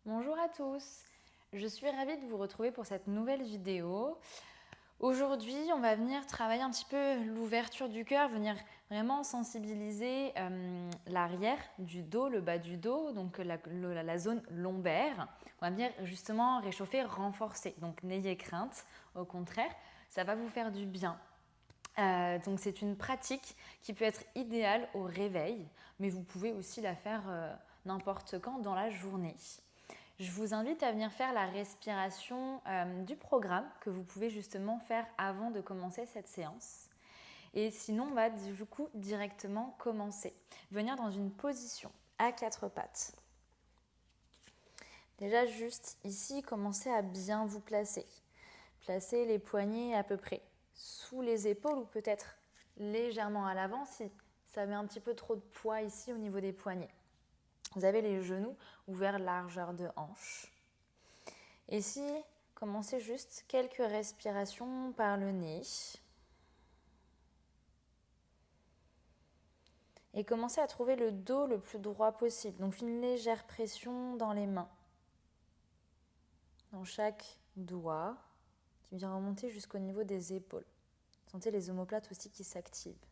Bonjour à tous, je suis ravie de vous retrouver pour cette nouvelle vidéo. Aujourd'hui, on va venir travailler un petit peu l'ouverture du cœur, venir vraiment sensibiliser l'arrière du dos, le bas du dos, donc la zone lombaire. On va venir justement réchauffer, renforcer. Donc n'ayez crainte, au contraire, ça va vous faire du bien. Donc c'est une pratique qui peut être idéale au réveil, mais vous pouvez aussi la faire n'importe quand dans la journée. Je vous invite à venir faire la respiration du programme que vous pouvez justement faire avant de commencer cette séance. Et sinon, on va du coup directement commencer. Venir dans une position à quatre pattes. Déjà juste ici, commencez à bien vous placer. Placez les poignets à peu près sous les épaules ou peut-être légèrement à l'avant si ça met un petit peu trop de poids ici au niveau des poignets. Vous avez les genoux ouverts largeur de hanche. Et ici, commencez juste quelques respirations par le nez. Et commencez à trouver le dos le plus droit possible. Donc une légère pression dans les mains. Dans chaque doigt qui vient remonter jusqu'au niveau des épaules. Sentez les omoplates aussi qui s'activent.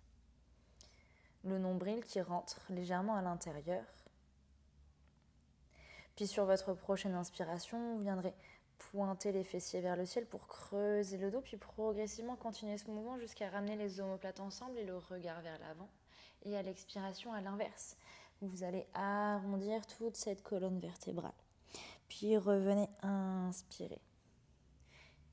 Le nombril qui rentre légèrement à l'intérieur. Puis sur votre prochaine inspiration, vous viendrez pointer les fessiers vers le ciel pour creuser le dos, puis progressivement continuer ce mouvement jusqu'à ramener les omoplates ensemble et le regard vers l'avant. Et à l'expiration, à l'inverse, vous allez arrondir toute cette colonne vertébrale. Puis revenez inspirer.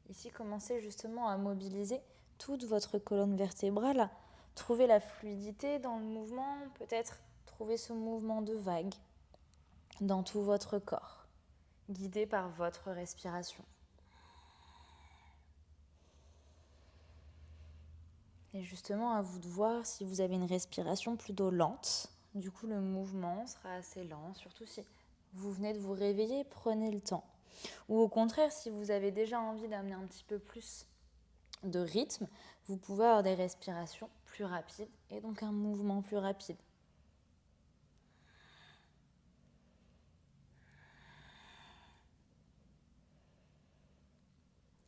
Ici, commencez justement à mobiliser toute votre colonne vertébrale. Trouvez la fluidité dans le mouvement, peut-être trouver ce mouvement de vague dans tout votre corps, guidé par votre respiration. Et justement, à vous de voir si vous avez une respiration plutôt lente. Du coup, le mouvement sera assez lent, surtout si vous venez de vous réveiller, prenez le temps. Ou au contraire, si vous avez déjà envie d'amener un petit peu plus de rythme, vous pouvez avoir des respirations plus rapides et donc un mouvement plus rapide.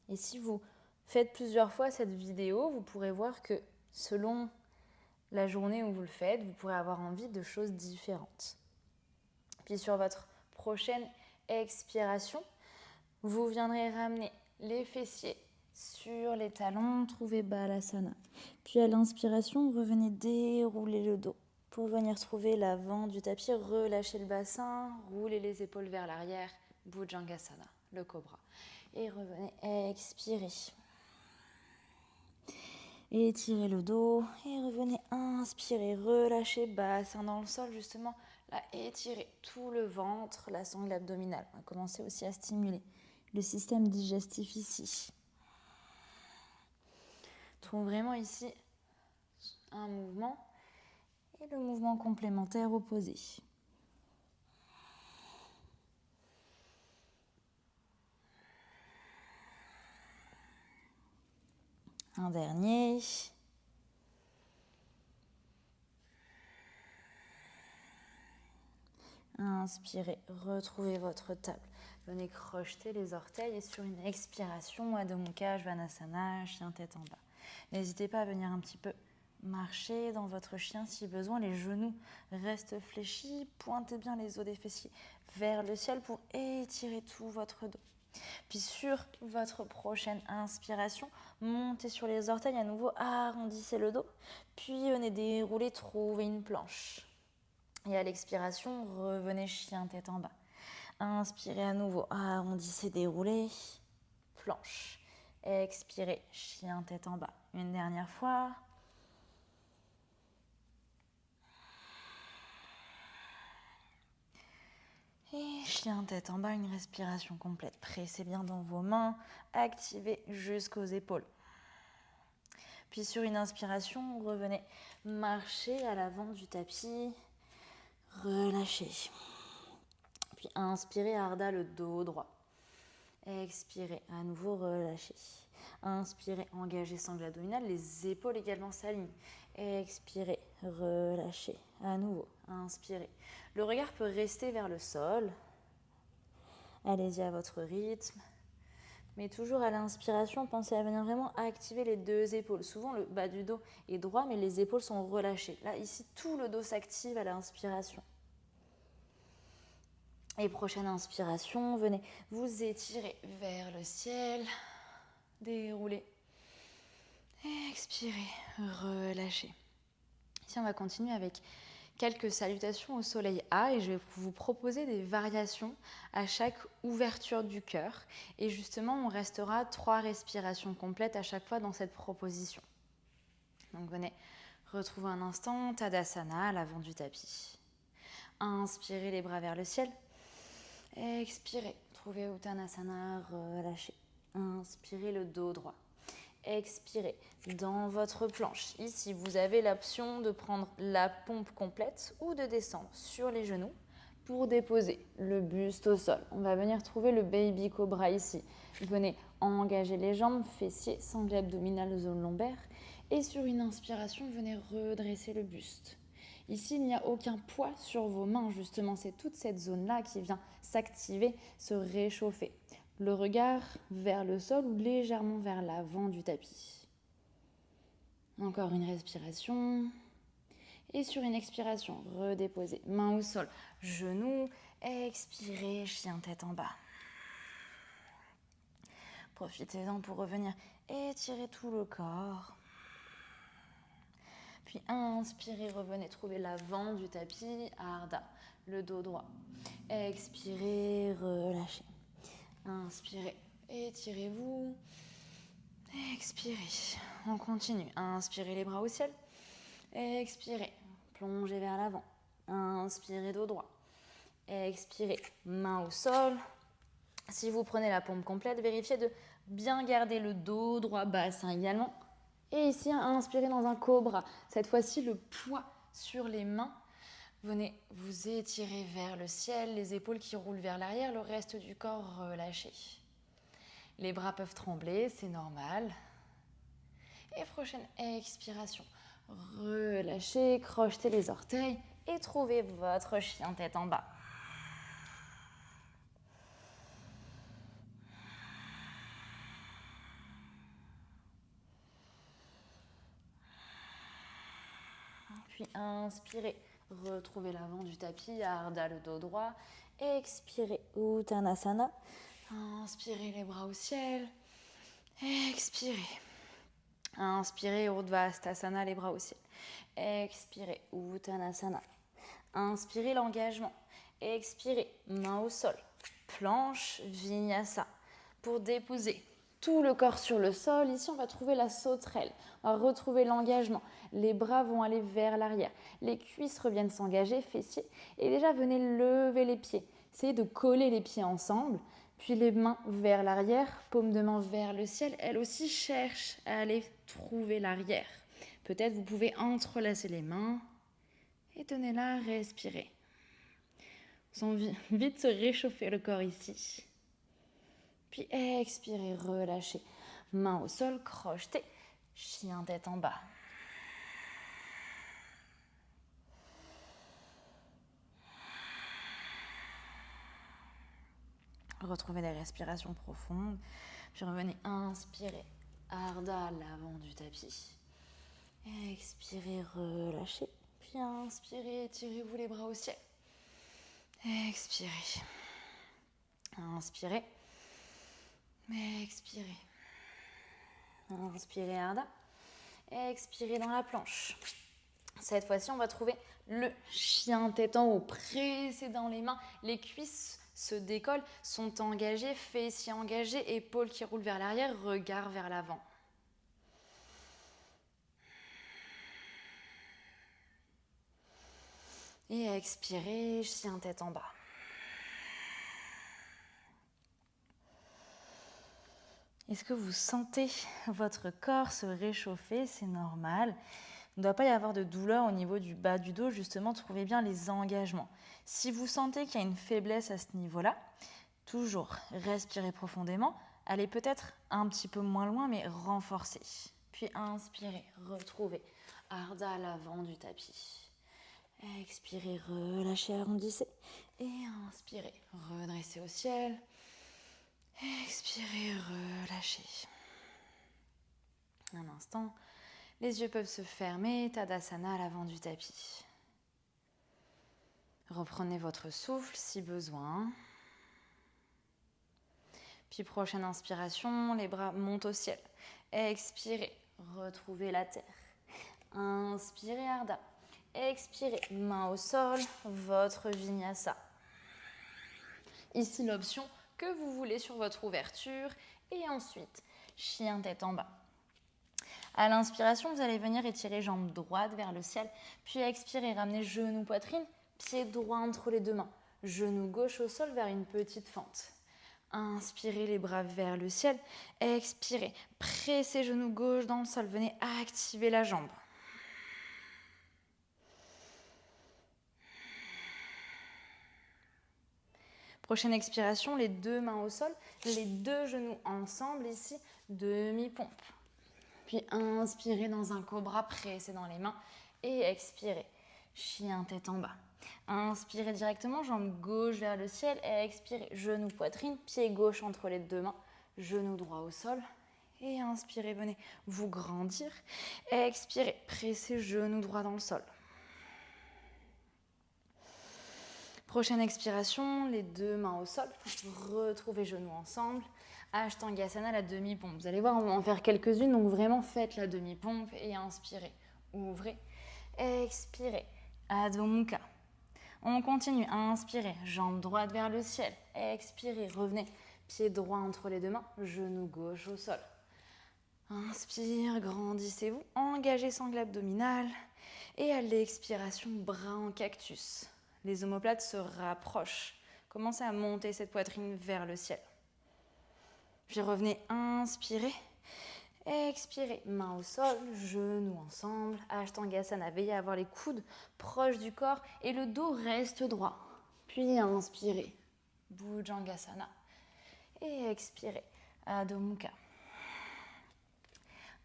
Et si vous faites plusieurs fois cette vidéo, vous pourrez voir que selon la journée où vous le faites, vous pourrez avoir envie de choses différentes. Puis sur votre prochaine expiration, vous viendrez ramener les fessiers sur les talons, trouvez Balasana. Puis à l'inspiration, revenez dérouler le dos pour venir trouver l'avant du tapis, relâchez le bassin, roulez les épaules vers l'arrière, Bhujangasana, le cobra. Et revenez expirer. Étirez le dos et revenez inspirer, relâchez bassin dans le sol justement. Là, étirez tout le ventre, la sangle abdominale. On va commencer aussi à stimuler le système digestif ici. Trouve vraiment ici un mouvement et le mouvement complémentaire opposé. Un dernier. Inspirez, retrouvez votre table. Venez crocheter les orteils et sur une expiration, Adho Mukha Svanasana, chien tête en bas. N'hésitez pas à venir un petit peu marcher dans votre chien si besoin. Les genoux restent fléchis. Pointez bien les os des fessiers vers le ciel pour étirer tout votre dos. Puis sur votre prochaine inspiration, montez sur les orteils à nouveau, arrondissez le dos. Puis venez dérouler, trouvez une planche. Et à l'expiration, revenez chien tête en bas. Inspirez à nouveau, arrondissez, déroulez, planche. Expirez, chien tête en bas. Une dernière fois. Et chien tête en bas, une respiration complète. Pressez bien dans vos mains, activez jusqu'aux épaules. Puis sur une inspiration, revenez marcher à l'avant du tapis, relâchez. Puis inspirez, Ardha, le dos droit. Expirez, à nouveau relâchez. Inspirez, engagez sangle abdominale, les épaules également s'alignent. Expirez, relâchez. À nouveau, inspirez. Le regard peut rester vers le sol. Allez-y à votre rythme. Mais toujours à l'inspiration, pensez à venir vraiment activer les deux épaules. Souvent, le bas du dos est droit, mais les épaules sont relâchées. Là, ici, tout le dos s'active à l'inspiration. Et prochaine inspiration, venez vous étirer vers le ciel. Déroulez. Expirez, relâchez. Ici, on va continuer avec quelques salutations au soleil A et je vais vous proposer des variations à chaque ouverture du cœur. Et justement, on restera 3 respirations complètes à chaque fois dans cette proposition. Donc venez retrouver un instant Tadasana à l'avant du tapis. Inspirez les bras vers le ciel. Expirez, trouvez Uttanasana, relâchez. Inspirez le dos droit. Expirez dans votre planche. Ici, vous avez l'option de prendre la pompe complète ou de descendre sur les genoux pour déposer le buste au sol. On va venir trouver le baby cobra ici. Venez engager les jambes, fessiers, sangle abdominale, zone lombaire. Et sur une inspiration, venez redresser le buste. Ici, il n'y a aucun poids sur vos mains, justement. C'est toute cette zone-là qui vient s'activer, se réchauffer. Le regard vers le sol ou légèrement vers l'avant du tapis. Encore une respiration. Et sur une expiration, redéposez. Main au sol, genoux, expirez, chien tête en bas. Profitez-en pour revenir étirer tout le corps. Puis inspirez, revenez trouver l'avant du tapis, Ardha, le dos droit. Expirez, relâchez. Inspirez, étirez-vous. Expirez, on continue. Inspirez les bras au ciel. Expirez, plongez vers l'avant. Inspirez, dos droit. Expirez, main au sol. Si vous prenez la pompe complète, vérifiez de bien garder le dos droit, bassin également. Et ici, inspirez dans un cobra. Cette fois-ci, le poids sur les mains. Venez vous étirer vers le ciel, les épaules qui roulent vers l'arrière, le reste du corps relâché. Les bras peuvent trembler, c'est normal. Et prochaine expiration. Relâchez, crochetez les orteils et trouvez votre chien tête en bas. Puis inspirez, retrouvez l'avant du tapis, Ardha le dos droit. Expirez, Uttanasana. Inspirez les bras au ciel. Expirez. Inspirez, Urdhva les bras au ciel. Expirez, Uttanasana. Inspirez l'engagement. Expirez, main au sol. Planche, Vinyasa. Pour déposer tout le corps sur le sol, ici on va trouver la sauterelle. On va retrouver l'engagement. Les bras vont aller vers l'arrière. Les cuisses reviennent s'engager, fessiers. Et déjà, venez lever les pieds. Essayez de coller les pieds ensemble. Puis les mains vers l'arrière, paume de main vers le ciel. Elle aussi cherche à aller trouver l'arrière. Peut-être vous pouvez entrelacer les mains. Et tenez-la, respirez. Vous avez envie de se réchauffer le corps ici. Puis expirez, relâchez. Main au sol, crochetez. Chien tête en bas. Retrouvez des respirations profondes. Puis revenez inspirer. Ardha à l'avant du tapis. Expirez, relâchez. Puis inspirez, tirez-vous les bras au ciel. Expirez. Inspirez. Expirez. Inspirez Ardha. Expirez dans la planche. Cette fois-ci, on va trouver le chien tête en haut. Pressez dans les mains. Les cuisses se décollent, sont engagées, fessiers engagés, épaules qui roulent vers l'arrière, regard vers l'avant. Et expirez, chien tête en bas. Est-ce que vous sentez votre corps se réchauffer? C'est normal. Il ne doit pas y avoir de douleur au niveau du bas du dos. Justement, trouvez bien les engagements. Si vous sentez qu'il y a une faiblesse à ce niveau-là, toujours respirez profondément. Allez peut-être un petit peu moins loin, mais renforcez. Puis inspirez, retrouvez Ardha à l'avant du tapis. Expirez, relâchez, arrondissez. Et inspirez, redressez au ciel. Expirez, relâchez. Un instant, les yeux peuvent se fermer, Tadasana à l'avant du tapis. Reprenez votre souffle si besoin. Puis prochaine inspiration, les bras montent au ciel. Expirez, retrouvez la terre. Inspirez Ardha. Expirez, main au sol, votre Vinyasa. Ici l'option que vous voulez sur votre ouverture. Et ensuite, chien tête en bas. À l'inspiration, vous allez venir étirer jambe droite vers le ciel. Puis expirez, ramenez genou, poitrine, pied droit entre les deux mains. Genou gauche au sol vers une petite fente. Inspirez les bras vers le ciel. Expirez, pressez genou gauche dans le sol. Venez activer la jambe. Prochaine expiration, les deux mains au sol, les deux genoux ensemble ici, demi-pompe. Puis inspirez dans un cobra, pressez dans les mains et expirez, chien tête en bas. Inspirez directement, jambe gauche vers le ciel et expirez, genou poitrine, pied gauche entre les deux mains, genou droit au sol. Et inspirez, venez vous grandir. Expirez, pressez genou droit dans le sol. Prochaine expiration, les deux mains au sol, retrouvez genoux ensemble. Ashtangasana, la demi-pompe. Vous allez voir, on va en faire quelques-unes, donc vraiment faites la demi-pompe et inspirez, ouvrez, expirez, Adho Mukha. On continue, inspirez, jambe droite vers le ciel, expirez, revenez, pied droit entre les deux mains, genou gauche au sol. Inspire, grandissez-vous, engagez sangle abdominale et à l'expiration, bras en cactus. Les omoplates se rapprochent. Commencez à monter cette poitrine vers le ciel. Puis revenez, inspirez. Expirez, main au sol, genoux ensemble. Ashtangasana, veillez à avoir les coudes proches du corps et le dos reste droit. Puis inspirez, Bhujangasana. Et expirez, Adho Mukha.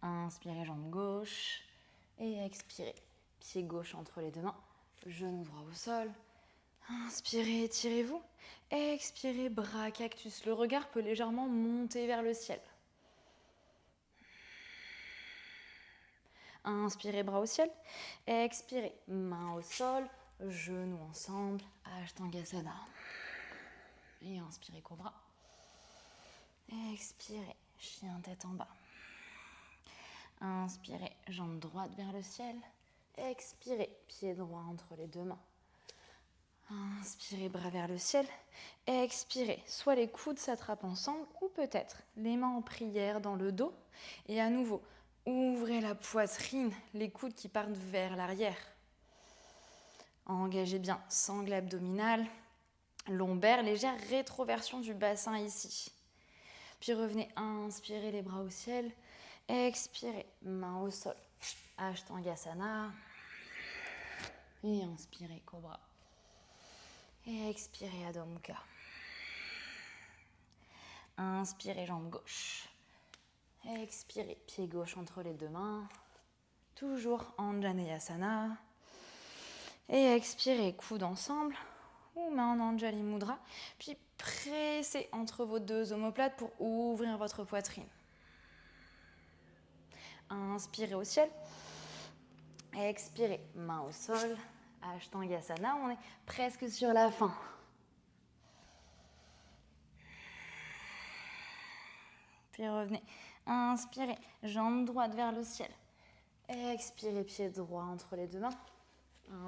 Inspirez, jambe gauche. Et expirez, pied gauche entre les deux mains. Genou droit au sol. Inspirez, étirez-vous. Expirez, bras cactus. Le regard peut légèrement monter vers le ciel. Inspirez, bras au ciel. Expirez, main au sol, genoux ensemble, Ashtangasana. Et inspirez, cobra. Expirez, chien tête en bas. Inspirez, jambe droite vers le ciel. Expirez, pied droit entre les deux mains. Inspirez, bras vers le ciel. Expirez, soit les coudes s'attrapent ensemble ou peut-être les mains en prière dans le dos. Et à nouveau, ouvrez la poitrine, les coudes qui partent vers l'arrière. Engagez bien sangle abdominale, lombaire, légère rétroversion du bassin ici. Puis revenez, inspirez les bras au ciel. Expirez, main au sol, Ashtangasana. Et inspirez, cobra. Et expirez, Adho Mukha. Inspirez, jambe gauche. Expirez, pied gauche entre les deux mains. Toujours Anjaneyasana. Et expirez, coudes ensemble. Ou main en Anjali Mudra. Puis pressez entre vos deux omoplates pour ouvrir votre poitrine. Inspirez au ciel. Expirez, main au sol. Ashtangasana, on est presque sur la fin. Puis revenez. Inspirez, jambe droite vers le ciel. Expirez, pied droit entre les deux mains.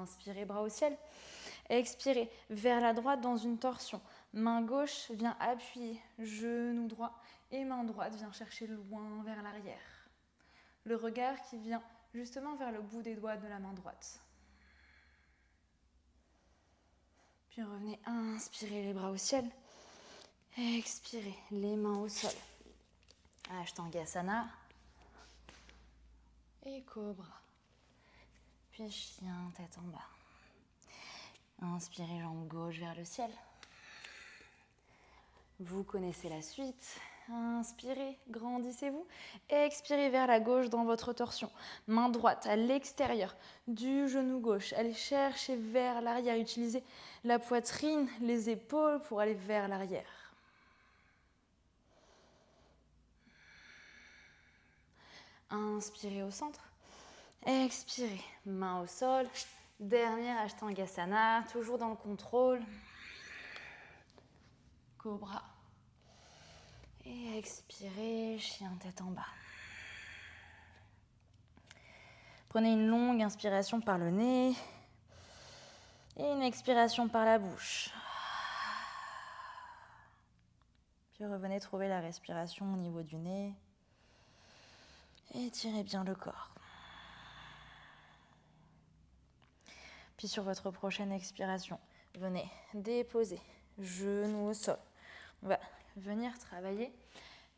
Inspirez, bras au ciel. Expirez, vers la droite dans une torsion. Main gauche vient appuyer, genou droit. Et main droite vient chercher loin vers l'arrière. Le regard qui vient justement vers le bout des doigts de la main droite. Puis revenez, inspirez les bras au ciel. Expirez, les mains au sol. Ashtangasana. Et cobra. Puis chien, tête en bas. Inspirez, jambe gauche vers le ciel. Vous connaissez la suite. Inspirez, grandissez-vous. Expirez vers la gauche dans votre torsion. Main droite à l'extérieur du genou gauche. Allez chercher vers l'arrière. Utilisez la poitrine, les épaules pour aller vers l'arrière. Inspirez au centre. Expirez, main au sol. Dernière Ashtangasana, toujours dans le contrôle. Cobra. Et expirez, chien tête en bas. Prenez une longue inspiration par le nez et une expiration par la bouche. Puis revenez trouver la respiration au niveau du nez. Étirez bien le corps. Puis sur votre prochaine expiration, venez déposer genou au sol. On va venir travailler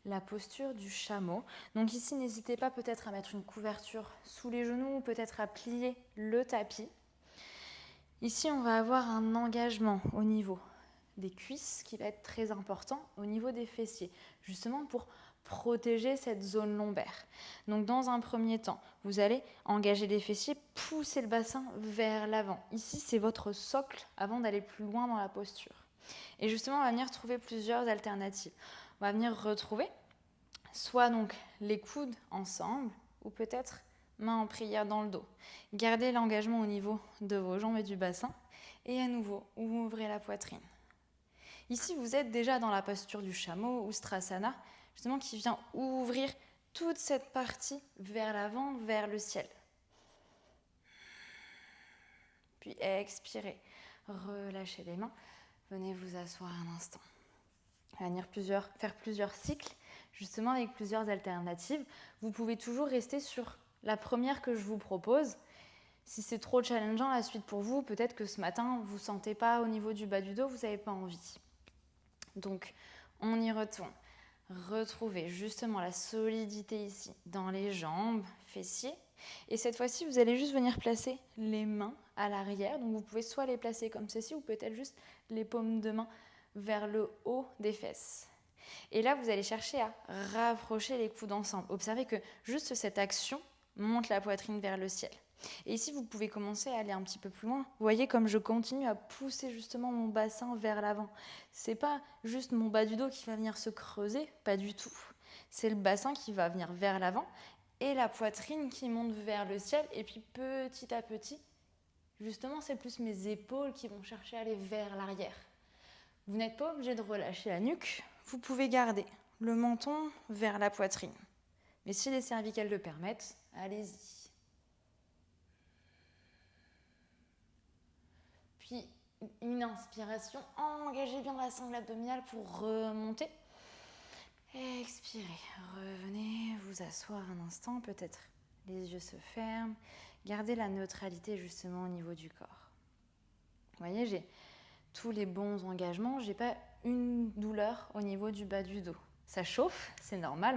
la posture du chameau. Donc ici, n'hésitez pas peut-être à mettre une couverture sous les genoux ou peut-être à plier le tapis. Ici, on va avoir un engagement au niveau des cuisses qui va être très important, au niveau des fessiers, justement pour protéger cette zone lombaire. Donc dans un premier temps, vous allez engager les fessiers, pousser le bassin vers l'avant. Ici, c'est votre socle avant d'aller plus loin dans la posture. Et justement, on va venir trouver plusieurs alternatives. On va venir retrouver soit donc les coudes ensemble ou peut-être main en prière dans le dos. Gardez l'engagement au niveau de vos jambes et du bassin et à nouveau, ouvrez la poitrine. Ici, vous êtes déjà dans la posture du chameau ou Strasana, justement qui vient ouvrir toute cette partie vers l'avant, vers le ciel. Puis expirez, relâchez les mains, venez vous asseoir un instant. On va venir faire plusieurs cycles, justement avec plusieurs alternatives. Vous pouvez toujours rester sur la première que je vous propose. Si c'est trop challengeant la suite pour vous, peut-être que ce matin, vous ne sentez pas au niveau du bas du dos, vous n'avez pas envie. Donc, on y retourne. Retrouvez justement la solidité ici dans les jambes, fessiers. Et cette fois-ci, vous allez juste venir placer les mains à l'arrière. Donc, vous pouvez soit les placer comme ceci ou peut-être juste les paumes de main vers le haut des fesses. Et là, vous allez chercher à rapprocher les coudes ensemble. Observez que juste cette action monte la poitrine vers le ciel. Et ici, vous pouvez commencer à aller un petit peu plus loin. Vous voyez comme je continue à pousser justement mon bassin vers l'avant. C'est pas juste mon bas du dos qui va venir se creuser, pas du tout. C'est le bassin qui va venir vers l'avant et la poitrine qui monte vers le ciel. Et puis petit à petit, justement, c'est plus mes épaules qui vont chercher à aller vers l'arrière. Vous n'êtes pas obligé de relâcher la nuque. Vous pouvez garder le menton vers la poitrine. Mais si les cervicales le permettent, allez-y. Puis une inspiration, engagez bien la sangle abdominale pour remonter. Expirez, revenez vous asseoir un instant, peut-être les yeux se ferment. Gardez la neutralité justement au niveau du corps. Vous voyez, j'ai tous les bons engagements, j'ai pas une douleur au niveau du bas du dos. Ça chauffe, c'est normal,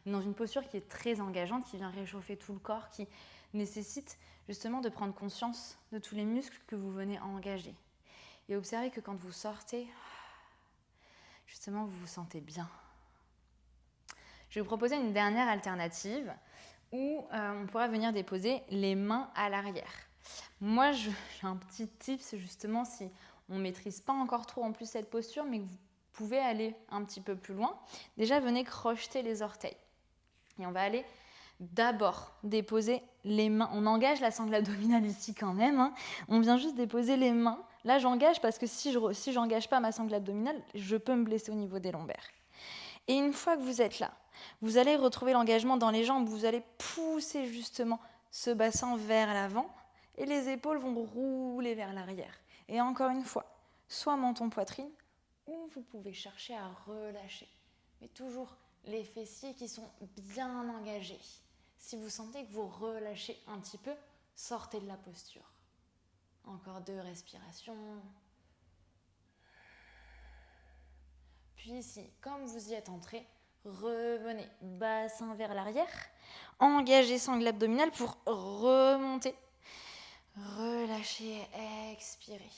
on est dans une posture qui est très engageante, qui vient réchauffer tout le corps, qui nécessite justement de prendre conscience de tous les muscles que vous venez engager. Et observez que quand vous sortez, justement, vous vous sentez bien. Je vais vous proposer une dernière alternative où on pourra venir déposer les mains à l'arrière. Moi, j'ai un petit tips justement si on ne maîtrise pas encore trop en plus cette posture, mais que vous pouvez aller un petit peu plus loin. Déjà, venez crocheter les orteils. Et on va aller d'abord déposer les mains. On engage la sangle abdominale ici quand même. Hein. On vient juste déposer les mains. Là, j'engage parce que si je n'engage pas ma sangle abdominale, je peux me blesser au niveau des lombaires. Et une fois que vous êtes là, vous allez retrouver l'engagement dans les jambes. Vous allez pousser justement ce bassin vers l'avant et les épaules vont rouler vers l'arrière. Et encore une fois, soit menton-poitrine ou vous pouvez chercher à relâcher. Mais toujours les fessiers qui sont bien engagés. Si vous sentez que vous relâchez un petit peu, sortez de la posture. Encore 2 respirations. Puis ici, comme vous y êtes entré, revenez, bassin vers l'arrière. Engagez sangle abdominale pour remonter. Relâchez, expirez.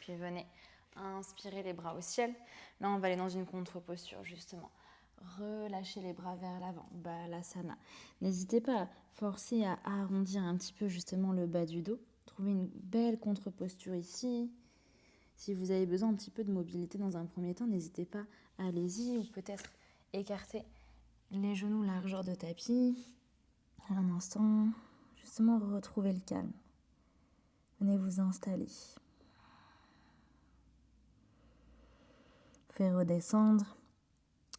Puis venez inspirer les bras au ciel. Là, on va aller dans une contre-posture, justement. Relâchez les bras vers l'avant, Balasana. N'hésitez pas à forcer à arrondir un petit peu, justement, le bas du dos. Trouvez une belle contre-posture ici. Si vous avez besoin un petit peu de mobilité dans un premier temps, n'hésitez pas, allez-y. Ou peut-être écarter les genoux largeur de tapis. Un instant, justement, retrouvez le calme. Venez vous installer. Faire redescendre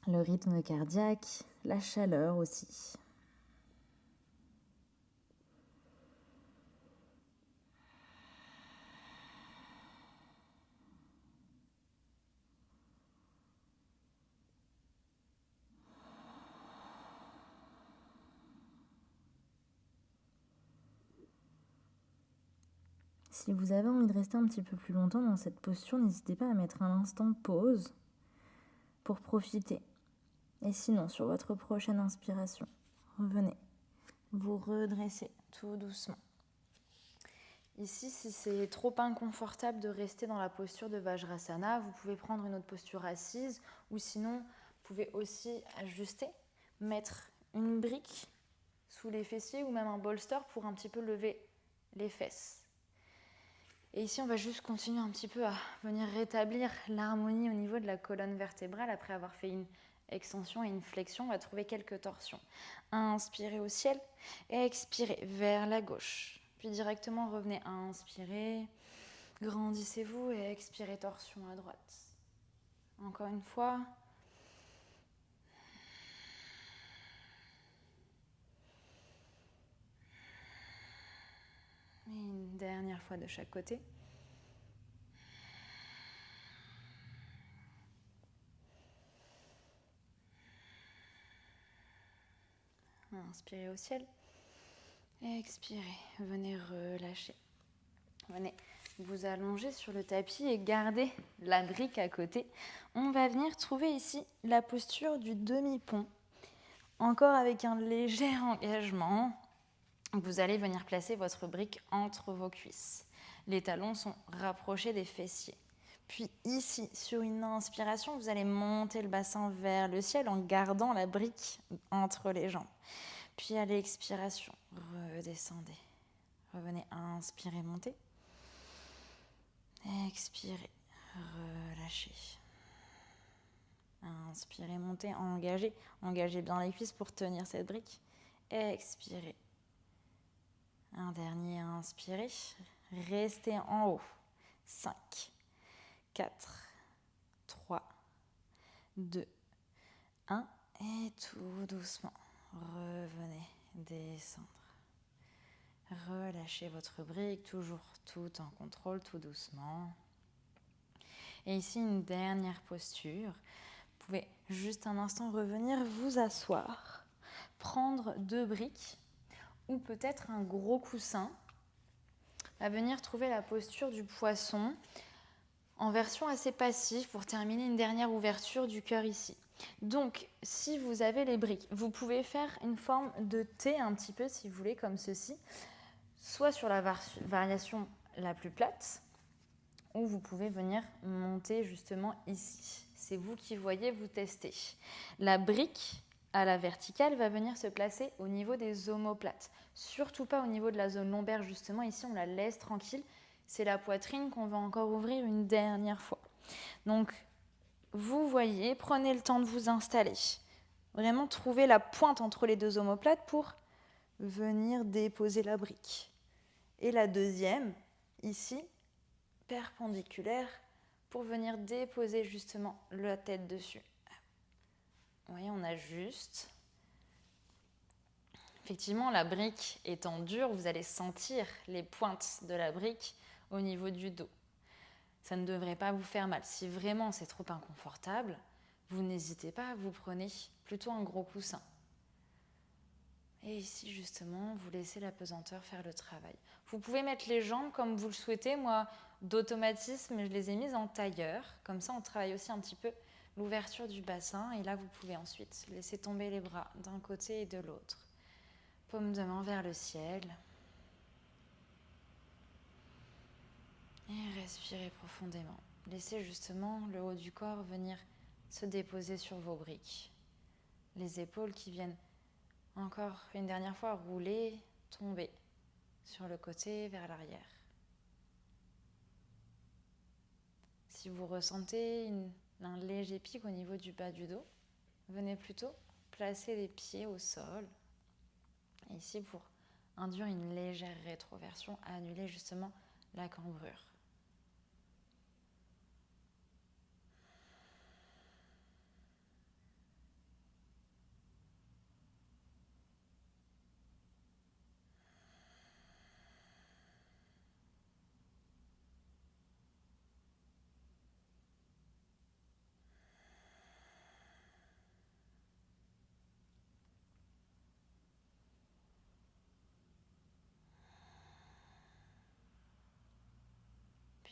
le rythme cardiaque, la chaleur aussi. Si vous avez envie de rester un petit peu plus longtemps dans cette posture, n'hésitez pas à mettre un instant de pause pour profiter. Et sinon, sur votre prochaine inspiration, revenez, vous redressez tout doucement. Ici, si c'est trop inconfortable de rester dans la posture de Vajrasana, vous pouvez prendre une autre posture assise ou sinon, vous pouvez aussi ajuster, mettre une brique sous les fessiers ou même un bolster pour un petit peu lever les fesses. Et ici, on va juste continuer un petit peu à venir rétablir l'harmonie au niveau de la colonne vertébrale après avoir fait une extension et une flexion. On va trouver quelques torsions. Inspirez au ciel, expirez vers la gauche. Puis directement, revenez à inspirer, grandissez-vous et expirez torsion à droite. Encore une fois. Et une dernière fois de chaque côté. Inspirez au ciel. Expirez. Venez relâcher. Venez vous allonger sur le tapis et garder la brique à côté. On va venir trouver ici la posture du demi-pont. Encore avec un léger engagement. Vous allez venir placer votre brique entre vos cuisses. Les talons sont rapprochés des fessiers. Puis ici, sur une inspiration, vous allez monter le bassin vers le ciel en gardant la brique entre les jambes. Puis à l'expiration, redescendez. Revenez, inspirez, montez. Expirez, relâchez. Inspirez, montez, engagez. Engagez bien les cuisses pour tenir cette brique. Expirez. Un dernier, inspirez. Restez en haut. 5, 4, 3, 2, 1. Et tout doucement, revenez descendre. Relâchez votre brique, toujours tout en contrôle, tout doucement. Et ici, une dernière posture. Vous pouvez juste un instant revenir vous asseoir, prendre 2 briques ou peut-être un gros coussin. À venir trouver la posture du poisson en version assez passive pour terminer une dernière ouverture du cœur ici. Donc, si vous avez les briques, vous pouvez faire une forme de T un petit peu si vous voulez, comme ceci, soit sur la variation la plus plate, ou vous pouvez venir monter justement ici. C'est vous qui voyez, vous testez. La brique à la verticale va venir se placer au niveau des omoplates. Surtout pas au niveau de la zone lombaire justement. Ici, on la laisse tranquille. C'est la poitrine qu'on va encore ouvrir une dernière fois. Donc, vous voyez, prenez le temps de vous installer. Vraiment, trouvez la pointe entre les 2 omoplates pour venir déposer la brique. Et la deuxième, ici, perpendiculaire, pour venir déposer justement la tête dessus. Vous voyez, on ajuste. Effectivement, la brique étant dure, vous allez sentir les pointes de la brique au niveau du dos. Ça ne devrait pas vous faire mal. Si vraiment c'est trop inconfortable, vous n'hésitez pas, vous prenez plutôt un gros coussin. Et ici, justement, vous laissez la pesanteur faire le travail. Vous pouvez mettre les jambes comme vous le souhaitez. Moi, d'automatisme, je les ai mises en tailleur. Comme ça, on travaille aussi un petit peu l'ouverture du bassin. Et là, vous pouvez ensuite laisser tomber les bras d'un côté et de l'autre. Paume de main vers le ciel. Et respirez profondément. Laissez justement le haut du corps venir se déposer sur vos briques. Les épaules qui viennent encore une dernière fois rouler, tomber sur le côté vers l'arrière. Si vous ressentez un léger pic au niveau du bas du dos, venez plutôt placer les pieds au sol. Et ici, pour induire une légère rétroversion, annuler justement la cambrure.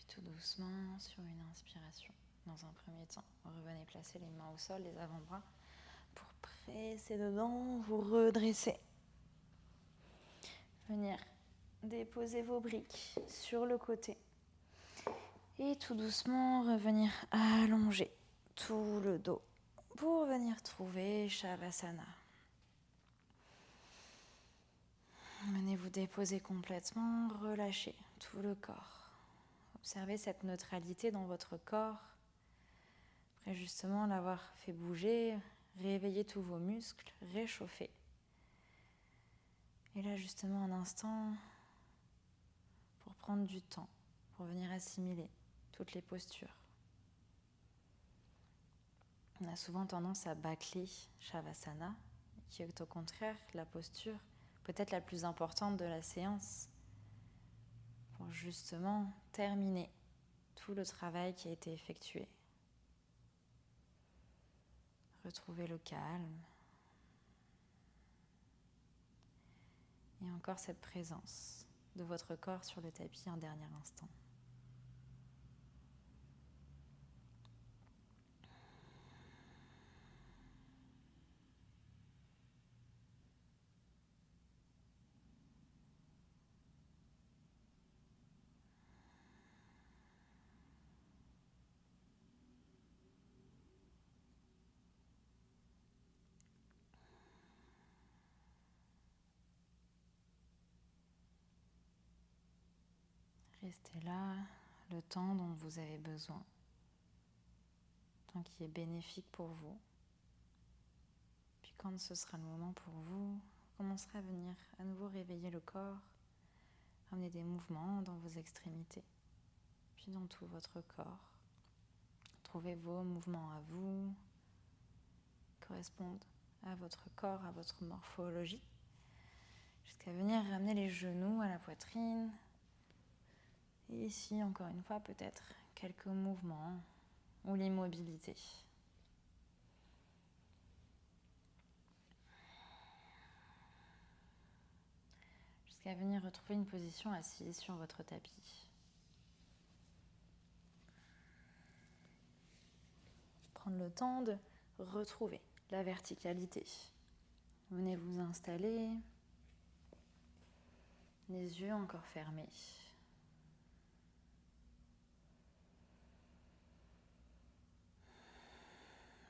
Tout doucement sur une inspiration. Dans un premier temps, revenez placer les mains au sol, les avant-bras, pour presser dedans, vous redresser. Venir déposer vos briques sur le côté. Et tout doucement, revenir allonger tout le dos pour venir trouver Shavasana. Venez vous déposer complètement, relâchez tout le corps. Observez cette neutralité dans votre corps. Après justement l'avoir fait bouger, réveiller tous vos muscles, réchauffer. Et là justement un instant pour prendre du temps, pour venir assimiler toutes les postures. On a souvent tendance à bâcler Shavasana, qui est au contraire la posture peut-être la plus importante de la séance, pour justement terminer tout le travail qui a été effectué. Retrouvez le calme. Et encore cette présence de votre corps sur le tapis un dernier instant. Restez là le temps dont vous avez besoin, le temps qui est bénéfique pour vous. Puis quand ce sera le moment pour vous, vous commencerez à venir à nouveau réveiller le corps, amener des mouvements dans vos extrémités, puis dans tout votre corps. Trouvez vos mouvements à vous, qui correspondent à votre corps, à votre morphologie, jusqu'à venir ramener les genoux à la poitrine. Et ici, encore une fois, peut-être quelques mouvements ou l'immobilité. Jusqu'à venir retrouver une position assise sur votre tapis. Prendre le temps de retrouver la verticalité. Venez vous installer, les yeux encore fermés.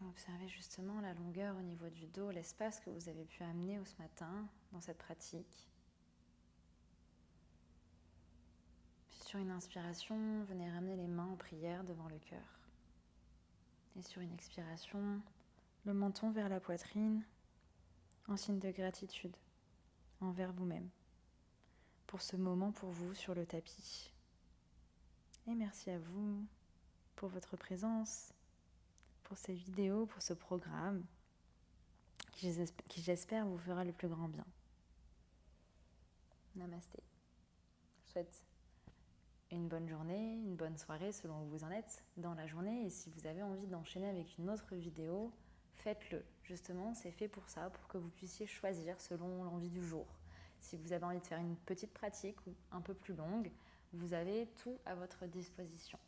Observez justement la longueur au niveau du dos, l'espace que vous avez pu amener ce matin dans cette pratique. Puis sur une inspiration, venez ramener les mains en prière devant le cœur. Et sur une expiration, le menton vers la poitrine, en signe de gratitude envers vous-même pour ce moment pour vous sur le tapis. Et merci à vous pour votre présence, pour ces vidéos, pour ce programme qui j'espère vous fera le plus grand bien. Namasté. Je vous souhaite une bonne journée, une bonne soirée selon où vous en êtes dans la journée. Et si vous avez envie d'enchaîner avec une autre vidéo, faites-le. Justement, c'est fait pour ça, pour que vous puissiez choisir selon l'envie du jour. Si vous avez envie de faire une petite pratique ou un peu plus longue, vous avez tout à votre disposition.